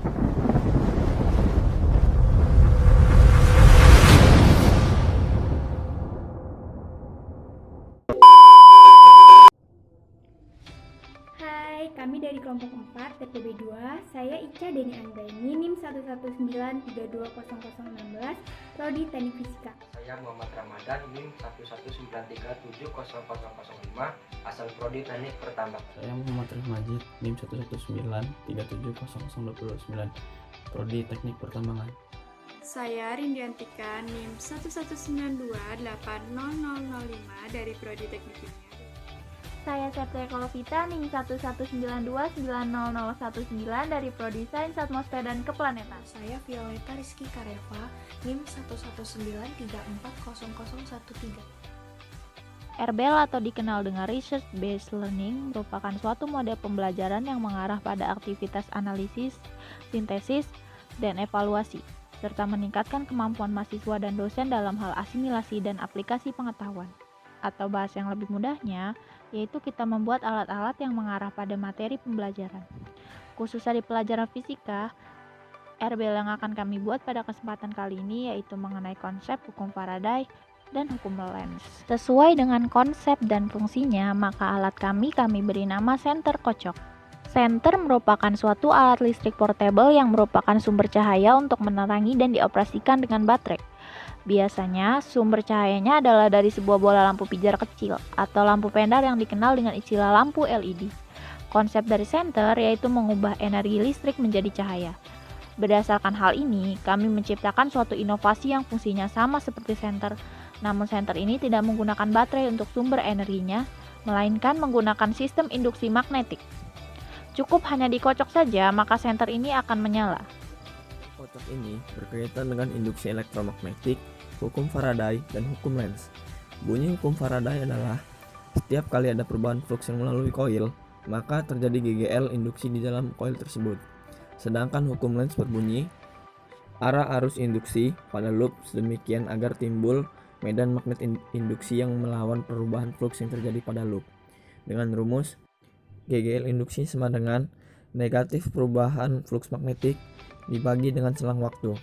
Hai, kami dari kelompok 4 TPB 2. Saya Ica Deni Anggraini, NIM 119320016, Prodi Teknik Fisika. Saya Muhammad Ramadan, NIM 119370005, asal Prodi Teknik Pertambangan. Saya Muhammad Majid, NIM 119370029, Prodi Teknik Pertambangan. Saya Rindiantika, NIM 119280005 dari Prodi Teknik Kimia. Saya Septia Kolovita, NIM 119290019 dari Prodi Sains Atmosfer dan Keplanetan. Saya Violeta Rizky Kareva, NIM 119340013. RBL atau dikenal dengan Research Based Learning merupakan suatu model pembelajaran yang mengarah pada aktivitas analisis, sintesis, dan evaluasi, serta meningkatkan kemampuan mahasiswa dan dosen dalam hal asimilasi dan aplikasi pengetahuan. Atau bahasa yang lebih mudahnya, yaitu kita membuat alat-alat yang mengarah pada materi pembelajaran. Khususnya di pelajaran fisika, RBL yang akan kami buat pada kesempatan kali ini yaitu mengenai konsep hukum Faraday dan hukum Lenz. Sesuai dengan konsep dan fungsinya, maka alat kami beri nama senter kocok. Senter merupakan suatu alat listrik portable yang merupakan sumber cahaya untuk menerangi dan dioperasikan dengan baterai. Biasanya, sumber cahayanya adalah dari sebuah bola lampu pijar kecil atau lampu pendar yang dikenal dengan istilah lampu LED. Konsep dari senter yaitu mengubah energi listrik menjadi cahaya. Berdasarkan hal ini, kami menciptakan suatu inovasi yang fungsinya sama seperti senter, namun senter ini tidak menggunakan baterai untuk sumber energinya, melainkan menggunakan sistem induksi magnetik. Cukup hanya dikocok saja, maka senter ini akan menyala. Kocok ini berkaitan dengan induksi elektromagnetik, hukum Faraday, dan hukum Lenz. Bunyi hukum Faraday adalah setiap kali ada perubahan flux yang melalui koil, maka terjadi GGL induksi di dalam koil tersebut. Sedangkan hukum Lenz berbunyi arah arus induksi pada loop sedemikian agar timbul medan magnet induksi yang melawan perubahan flux yang terjadi pada loop. Dengan rumus GGL induksi sama dengan negatif perubahan flux magnetik dibagi dengan selang waktu.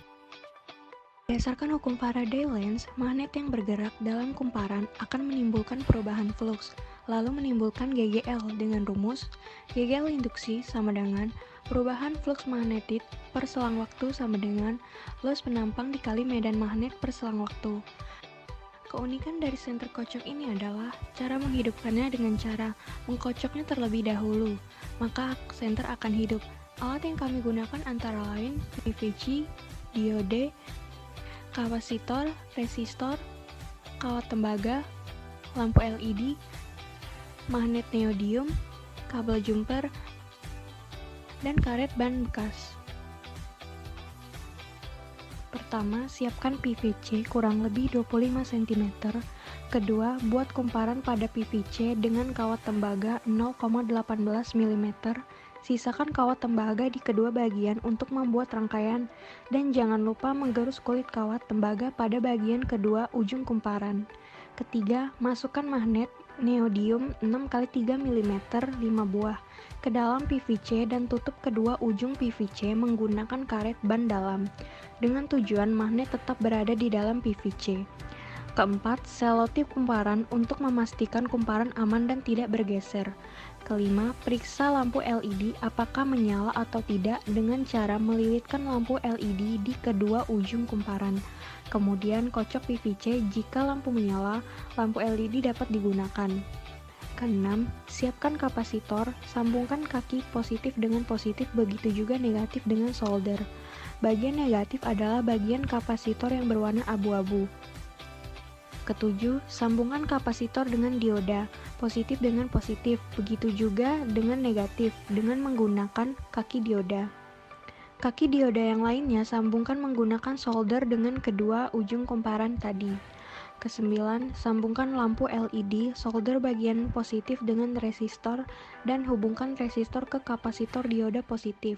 Berdasarkan hukum Faraday-Lenz, magnet yang bergerak dalam kumparan akan menimbulkan perubahan flux, lalu menimbulkan GGL dengan rumus GGL induksi sama dengan perubahan flux magnetik per selang waktu sama dengan loss penampang dikali medan magnet per selang waktu. Keunikan dari senter kocok ini adalah cara menghidupkannya dengan cara mengkocoknya terlebih dahulu, maka senter akan hidup. Alat yang kami gunakan antara lain PVC, diode, kapasitor, resistor, kawat tembaga, lampu LED, magnet neodymium, kabel jumper, dan karet ban bekas. Pertama, siapkan PVC kurang lebih 25 cm. Kedua, buat kumparan pada PVC dengan kawat tembaga 0,18 mm. Sisakan kawat tembaga di kedua bagian untuk membuat rangkaian dan jangan lupa menggerus kulit kawat tembaga pada bagian kedua ujung kumparan. Ketiga, masukkan magnet neodymium 6x3 mm 5 buah ke dalam PVC dan tutup kedua ujung PVC menggunakan karet ban dalam dengan tujuan magnet tetap berada di dalam PVC. Keempat, selotip kumparan untuk memastikan kumparan aman dan tidak bergeser. Kelima, periksa lampu LED apakah menyala atau tidak dengan cara melilitkan lampu LED di kedua ujung kumparan. Kemudian kocok PVC jika lampu menyala, lampu LED dapat digunakan. Keenam, siapkan kapasitor, sambungkan kaki positif dengan positif, begitu juga negatif dengan solder. Bagian negatif adalah bagian kapasitor yang berwarna abu-abu. Ketujuh, sambungkan kapasitor dengan dioda, positif dengan positif, begitu juga dengan negatif dengan menggunakan kaki dioda. Kaki dioda yang lainnya sambungkan menggunakan solder dengan kedua ujung kumparan tadi. Kesembilan, sambungkan lampu LED, solder bagian positif dengan resistor, dan hubungkan resistor ke kapasitor dioda positif.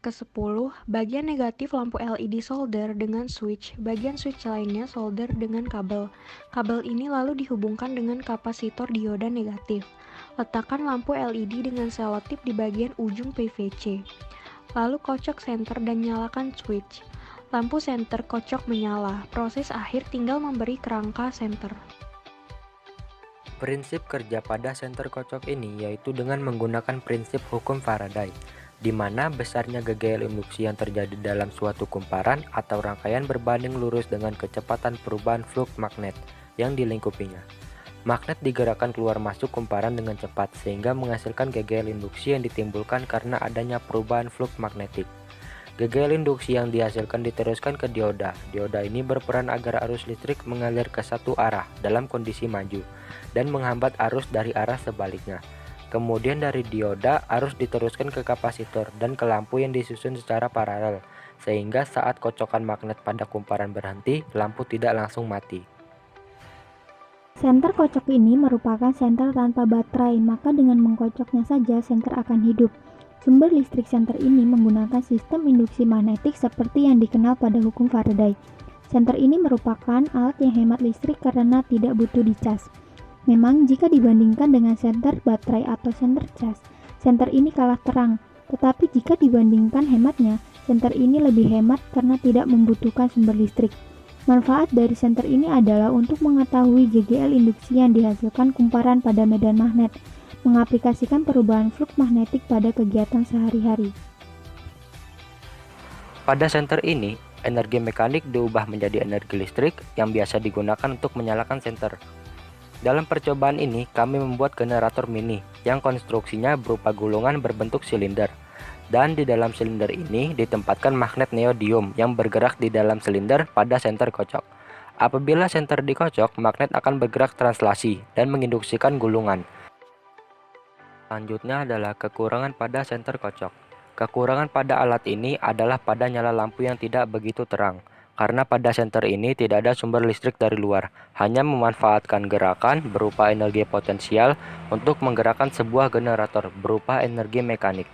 Ke-10, bagian negatif lampu LED solder dengan switch, bagian switch lainnya solder dengan kabel. Kabel ini lalu dihubungkan dengan kapasitor dioda negatif. Letakkan lampu LED dengan selotip di bagian ujung PVC. Lalu kocok senter dan nyalakan switch. Lampu senter kocok menyala. Proses akhir tinggal memberi kerangka senter. Prinsip kerja pada senter kocok ini yaitu dengan menggunakan prinsip hukum Faraday, di mana besarnya GGL induksi yang terjadi dalam suatu kumparan atau rangkaian berbanding lurus dengan kecepatan perubahan flux magnet yang dilingkupinya. Magnet digerakkan keluar masuk kumparan dengan cepat sehingga menghasilkan GGL induksi yang ditimbulkan karena adanya perubahan flux magnetik. GGL induksi yang dihasilkan diteruskan ke dioda. Dioda ini berperan agar arus listrik mengalir ke satu arah dalam kondisi maju dan menghambat arus dari arah sebaliknya. Kemudian dari dioda arus diteruskan ke kapasitor dan ke lampu yang disusun secara paralel, sehingga saat kocokan magnet pada kumparan berhenti, lampu tidak langsung mati. Senter kocok ini merupakan senter tanpa baterai, maka dengan mengkocoknya saja senter akan hidup. Sumber listrik senter ini menggunakan sistem induksi magnetik seperti yang dikenal pada hukum Faraday. Senter ini merupakan alat yang hemat listrik karena tidak butuh dicas. Memang jika dibandingkan dengan senter baterai atau senter cas, senter ini kalah terang. Tetapi jika dibandingkan hematnya, senter ini lebih hemat karena tidak membutuhkan sumber listrik. Manfaat dari senter ini adalah untuk mengetahui GGL induksi yang dihasilkan kumparan pada medan magnet, mengaplikasikan perubahan flux magnetik pada kegiatan sehari-hari. Pada senter ini, energi mekanik diubah menjadi energi listrik yang biasa digunakan untuk menyalakan senter. Dalam percobaan ini, kami membuat generator mini yang konstruksinya berupa gulungan berbentuk silinder. Dan di dalam silinder ini ditempatkan magnet neodymium yang bergerak di dalam silinder pada senter kocok. Apabila senter dikocok, magnet akan bergerak translasi dan menginduksikan gulungan. Selanjutnya adalah kekurangan pada senter kocok. Kekurangan pada alat ini adalah pada nyala lampu yang tidak begitu terang. Karena pada senter ini tidak ada sumber listrik dari luar, hanya memanfaatkan gerakan berupa energi potensial untuk menggerakkan sebuah generator berupa energi mekanik.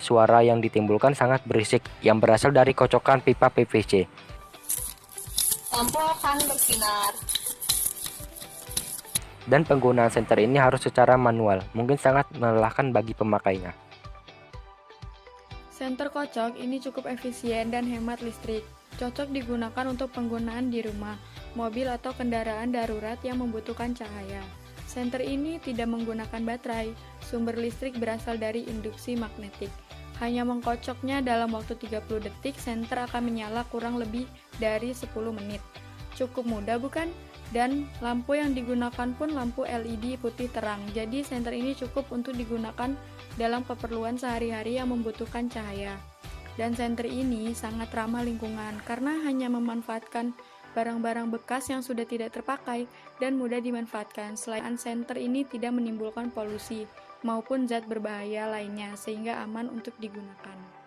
Suara yang ditimbulkan sangat berisik yang berasal dari kocokan pipa PVC. Lampu akan bersinar. Dan penggunaan senter ini harus secara manual, mungkin sangat melelahkan bagi pemakainya. Senter kocok ini cukup efisien dan hemat listrik. Cocok digunakan untuk penggunaan di rumah, mobil atau kendaraan darurat yang membutuhkan cahaya. Senter ini tidak menggunakan baterai, sumber listrik berasal dari induksi magnetik. Hanya mengkocoknya dalam waktu 30 detik, senter akan menyala kurang lebih dari 10 menit. Cukup mudah bukan? Dan lampu yang digunakan pun lampu LED putih terang, jadi senter ini cukup untuk digunakan dalam keperluan sehari-hari yang membutuhkan cahaya. Dan senter ini sangat ramah lingkungan karena hanya memanfaatkan barang-barang bekas yang sudah tidak terpakai dan mudah dimanfaatkan. Selain senter ini tidak menimbulkan polusi maupun zat berbahaya lainnya sehingga aman untuk digunakan.